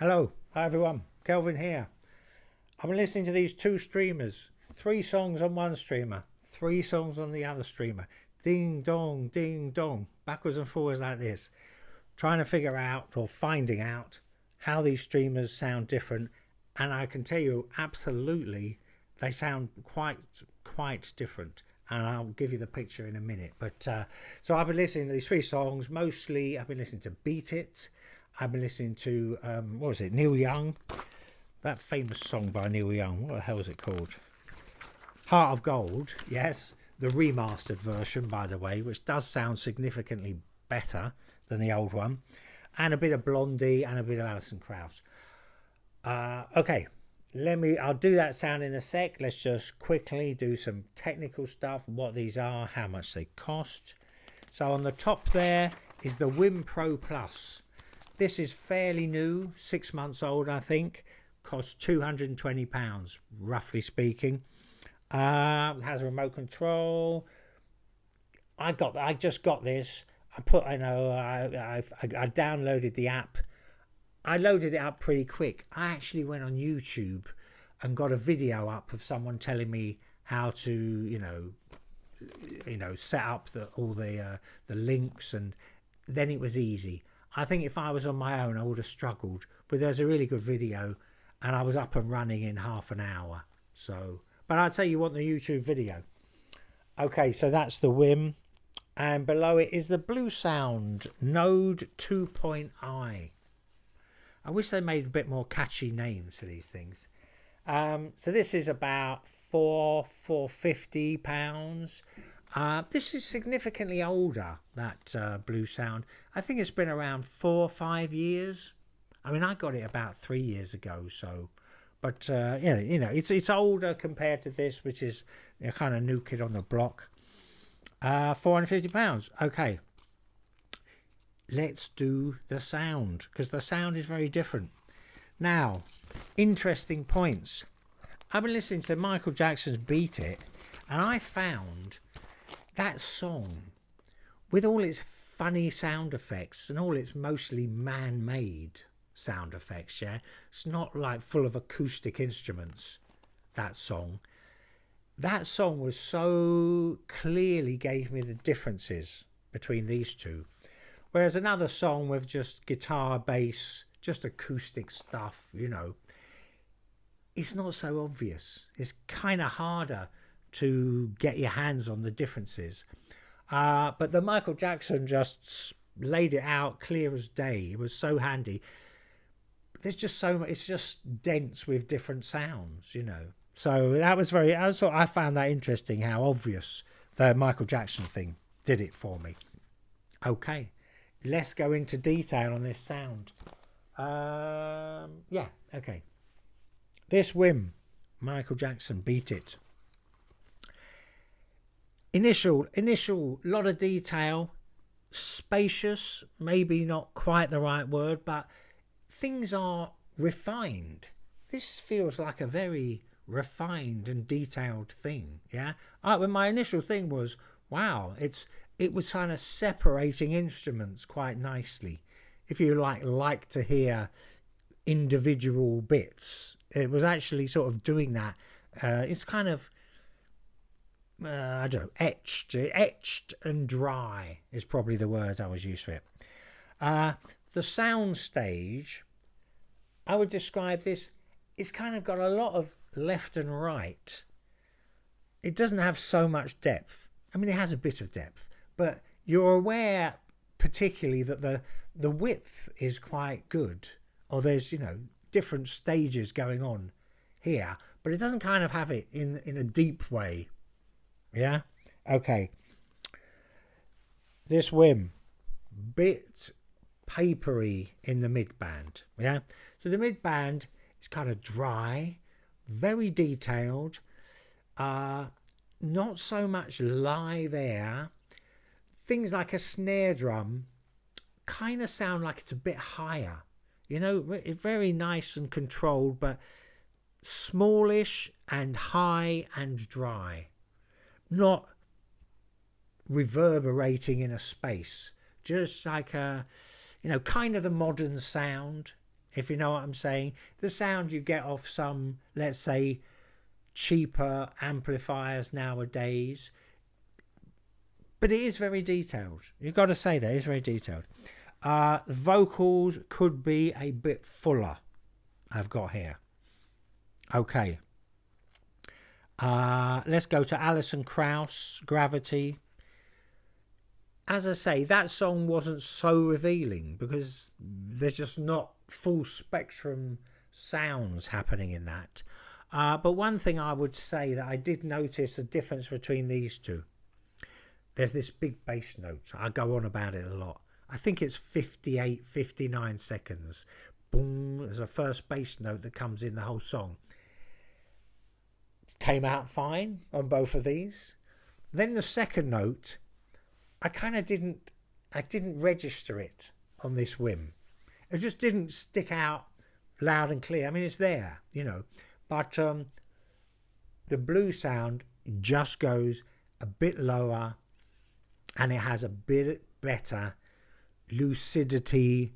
Hello, hi everyone, Kelvin here. I've been listening to these two streamers, 3 songs on one streamer, 3 songs on the other streamer, ding dong, backwards and forwards like this, trying to figure out or finding out how these streamers sound different. And I can tell you absolutely they sound quite different, and I'll give you the picture in a minute. But so I've been listening to these 3 songs. Mostly I've been listening to Beat It. I've been listening to what was it, Neil Young, that famous song by Neil Young. What the hell is it called? Heart of Gold. Yes, the remastered version, by the way, which does sound significantly better than the old one. And a bit of Blondie and a bit of Alison Krauss. Okay, I'll do that sound in a sec. Let's just quickly do some technical stuff, what these are, how much they cost. So on the top there is the WiiM Pro Plus. This is fairly new, 6 months old, I think. Costs £220, roughly speaking. Has a remote control. I just got this. I downloaded the app. I loaded it up pretty quick. I actually went on YouTube and got a video up of someone telling me how to, set up all the links, and then it was easy. I think if I was on my own, I would have struggled. But there's a really good video, and I was up and running in half an hour. So, but I'd say you want the YouTube video. Okay, so that's the WiiM, and below it is the BLUESOUND Node 2.i. I wish they made a bit more catchy names for these things. So this is about £450. This is significantly older, that BLUESOUND. I think it's been around 4 or 5 years. I mean, I got it about 3 years ago, so. But it's older compared to this, which is kind of new kid on the block. £450. Okay. Let's do the sound, because the sound is very different. Now, interesting points. I've been listening to Michael Jackson's Beat It, and I found that song, with all its funny sound effects and all its mostly man-made sound effects, yeah, it's not like full of acoustic instruments, that song was so clearly gave me the differences between these two. Whereas another song with just guitar, bass, just acoustic stuff, it's not so obvious. It's kind of harder to get your hands on the differences. But the Michael Jackson just laid it out clear as day. It was so handy. There's just so much, it's just dense with different sounds, So I found that interesting, how obvious the Michael Jackson thing did it for me. Okay. Let's go into detail on this sound. Okay. This WiiM, Michael Jackson, Beat It. Initial, lot of detail, spacious, maybe not quite the right word, but things are refined. This feels like a very refined and detailed thing, yeah? When my initial thing was, wow, it was kind of separating instruments quite nicely. If you like to hear individual bits, it was actually sort of doing that. It's kind of etched and dry is probably the word I was used for it. The sound stage, I would describe this, it's kind of got a lot of left and right. It doesn't have so much depth. I mean, it has a bit of depth, but you're aware particularly that the width is quite good, or there's different stages going on here, but it doesn't kind of have it in a deep way. Yeah. Okay. This WiiM, bit papery in the mid band. Yeah. So the mid band is kind of dry, very detailed, not so much live air. Things like a snare drum kind of sound like it's a bit higher, it's very nice and controlled, but smallish and high and dry, not reverberating in a space, just like a kind of the modern sound, if you know what I'm saying. The sound you get off some, let's say, cheaper amplifiers nowadays. But it is very detailed. You've got to say that. It's very detailed. Vocals could be a bit fuller, I've got here. Okay. Let's go to Alison Krauss, Gravity. As I say, that song wasn't so revealing because there's just not full spectrum sounds happening in that. But one thing I would say that I did notice the difference between these two. There's this big bass note. I go on about it a lot. I think it's 58, 59 seconds. Boom, there's a first bass note that comes in the whole song. Came out fine on both of these. Then the second note, I didn't register it on this WiiM. It just didn't stick out loud and clear. I mean, it's there, you know, but the BLUESOUND just goes a bit lower and it has a bit better lucidity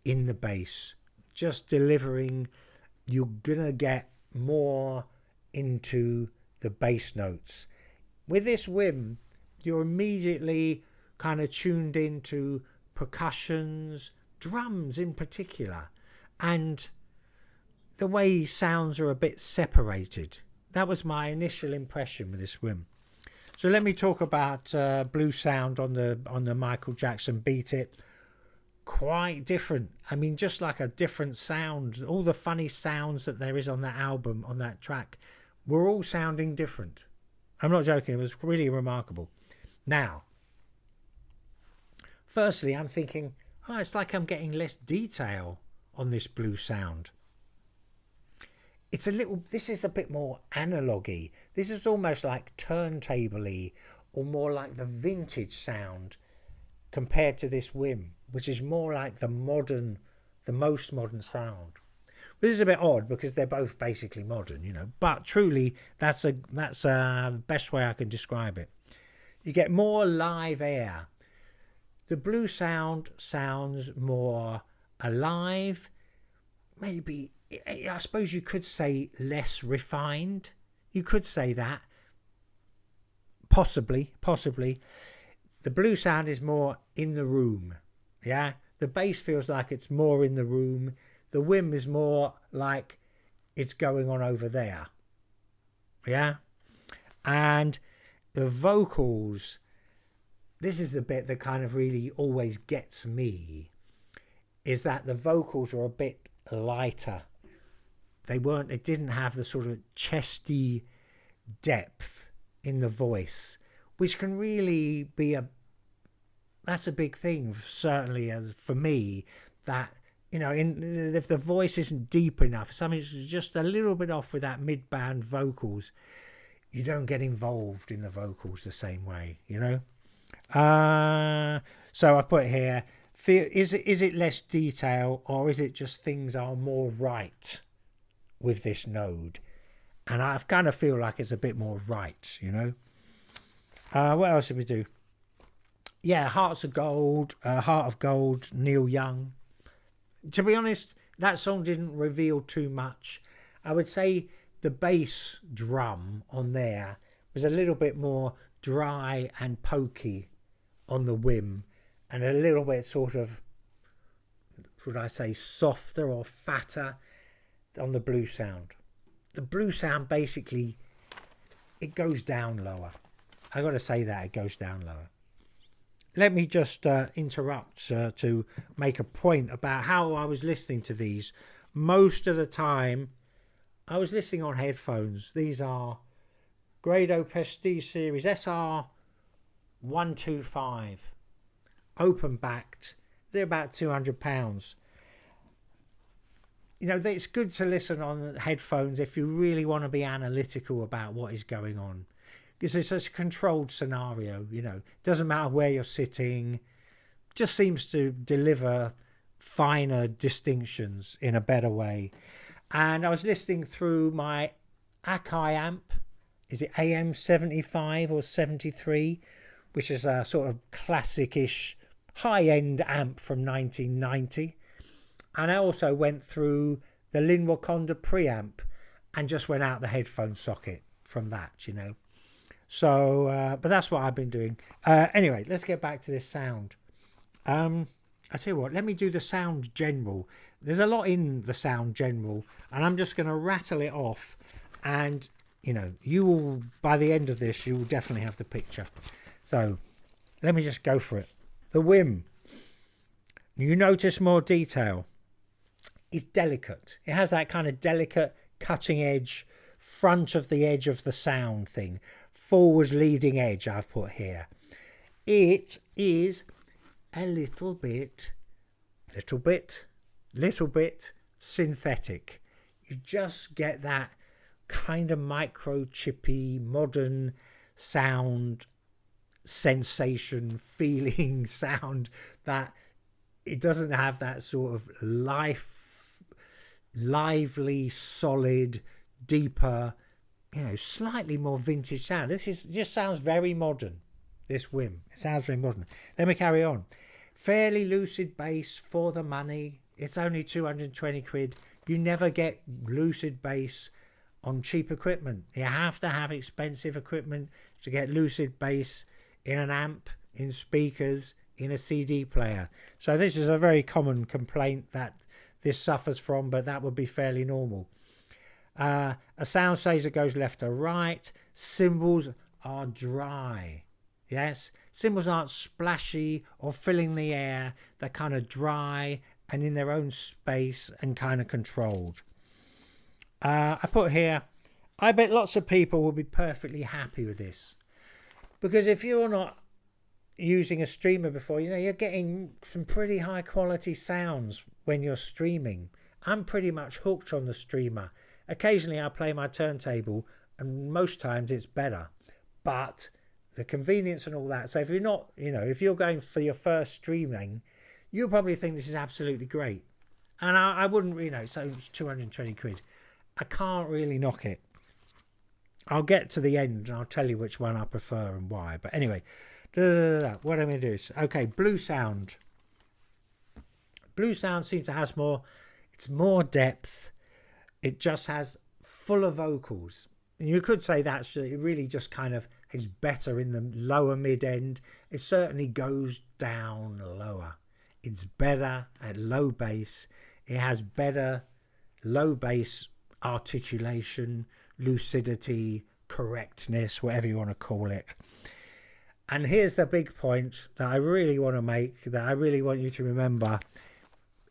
in the bass. Just delivering, you're gonna get more into the bass notes. With this WiiM, you're immediately kind of tuned into percussions, drums in particular, and the way sounds are a bit separated. That was my initial impression with this WiiM. So let me talk about BLUESOUND on the Michael Jackson Beat It. Quite different. I mean, just like a different sound. All the funny sounds that there is on that album, on that track, were all sounding different. I'm not joking. It was really remarkable. Now, firstly, I'm thinking, oh, it's like I'm getting less detail on this BLUESOUND. This is a bit more analogy. This is almost like turntable-y, or more like the vintage sound compared to this WiiM, which is more like the most modern sound. This is a bit odd because they're both basically modern, you know, but truly that's the best way I can describe it. You get more live air. The BLUESOUND sounds more alive, maybe, I suppose you could say less refined. You could say that. Possibly. The BLUESOUND is more in the room. Yeah? The bass feels like it's more in the room. The WiiM is more like it's going on over there. Yeah? And the vocals, this is the bit that kind of really always gets me, is that the vocals are a bit lighter. It didn't have the sort of chesty depth in the voice, which can really be that's a big thing, certainly as for me, that, you know, if the voice isn't deep enough, something's just a little bit off with that mid-band vocals, you don't get involved in the vocals the same way, you know. So I put here, is it less detail, or is it just things are more right with this node? And I kind of feel like it's a bit more right, you know. What else did we do? Yeah, Heart of Gold, Neil Young. To be honest, that song didn't reveal too much. I would say the bass drum on there was a little bit more dry and pokey on the WiiM, and a little bit sort of, should I say, softer or fatter on the BLUESOUND. The BLUESOUND basically, it goes down lower. I got to say that, it goes down lower. Let me just interrupt to make a point about how I was listening to these. Most of the time, I was listening on headphones. These are Grado Prestige Series SR 125, open backed. They're about £200. You know, it's good to listen on headphones if you really want to be analytical about what is going on, because it's a controlled scenario. You know, doesn't matter where you're sitting, just seems to deliver finer distinctions in a better way. And I was listening through my AKai amp. Is it AM75 or 73, which is a sort of classic-ish high-end amp from 1990. And I also went through the Linn Wakonda preamp and just went out the headphone socket from that, you know. So, but that's what I've been doing. Anyway, let's get back to this sound. I tell you what, let me do the sound general. There's a lot in the sound general, and I'm just going to rattle it off. And, you know, you will, by the end of this, you will definitely have the picture. So, let me just go for it. The WiiM. You notice more detail. It's delicate. It has that kind of delicate cutting edge, front of the edge of the sound thing. Forward leading edge I've put here. It is a little bit synthetic. You just get that kind of microchippy modern sound, sensation, feeling sound, that it doesn't have that sort of lively, solid, deeper, you know, slightly more vintage sound. Just sounds very modern, this WiiM. It sounds very modern. Let me carry on. Fairly lucid bass for the money. It's only 220 quid. You never get lucid bass on cheap equipment. You have to have expensive equipment to get lucid bass in an amp, in speakers, in a CD player. So this is a very common complaint that this suffers from, but that would be fairly normal. A sound phaser goes left to right. Cymbals are dry. Yes, cymbals aren't splashy or filling the air. They're kind of dry and in their own space and kind of controlled. I put here, I bet lots of people will be perfectly happy with this, because if you're not using a streamer before, you know, you're getting some pretty high quality sounds when you're streaming. I'm pretty much hooked on the streamer. Occasionally I play my turntable, and most times it's better, but the convenience and all that. So if you're not, you know, if you're going for your first streaming, you'll probably think this is absolutely great. And I wouldn't, you know, so it's 220 quid. I can't really knock it. I'll get to the end and I'll tell you which one I prefer and why. But anyway, what I'm going to do is, okay, BLUESOUND. BLUESOUND seems to have more, it's more depth. It just has fuller vocals. And you could say that's, it really just kind of is better in the lower mid end. It certainly goes down lower. It's better at low bass. It has better low bass articulation, lucidity, correctness, whatever you want to call it. And here's the big point that I really want to make, that I really want you to remember,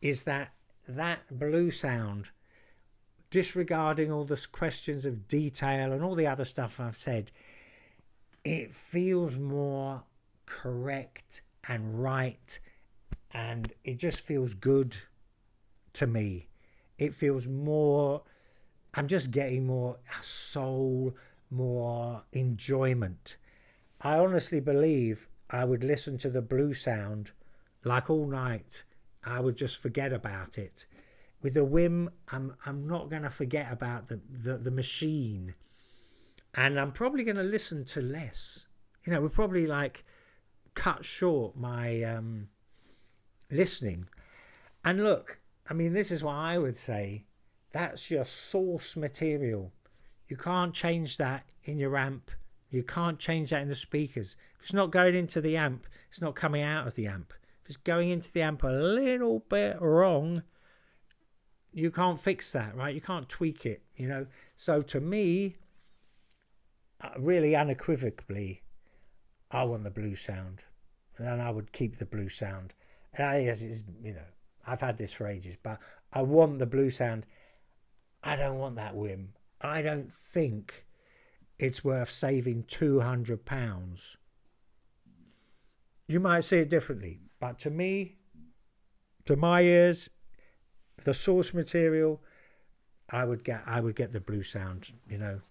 is that BLUESOUND, disregarding all the questions of detail and all the other stuff I've said, it feels more correct and right, and it just feels good to me. It feels more, I'm just getting more soul, more enjoyment. I honestly believe I would listen to the BLUESOUND like all night. I would just forget about it. With the WiiM, I'm not going to forget about the machine, and I'm probably going to listen to less. You know, we're probably like cut short my listening. And look, I mean, this is what I would say. That's your source material. You can't change that in your amp. You can't change that in the speakers. If it's not going into the amp, it's not coming out of the amp. If it's going into the amp a little bit wrong, you can't fix that, right? You can't tweak it, you know. So to me, really unequivocally, I want the BLUESOUND, and I would keep the BLUESOUND. And you know, I've had this for ages, but I want the BLUESOUND. I don't want that WiiM. I don't think it's worth saving £200. You might see it differently, but to me, to my ears, the source material, I would get the BLUESOUND. You know,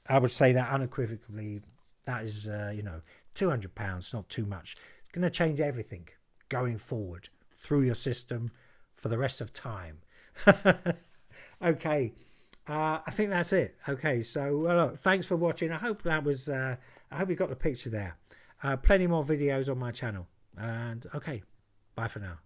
I would say that unequivocally. That is, you know, £200, not too much. It's going to change everything going forward through your system for the rest of time. Okay, I think that's it. Okay, so look, thanks for watching. I hope that was. I hope you got the picture there. Plenty more videos on my channel. And okay, bye for now.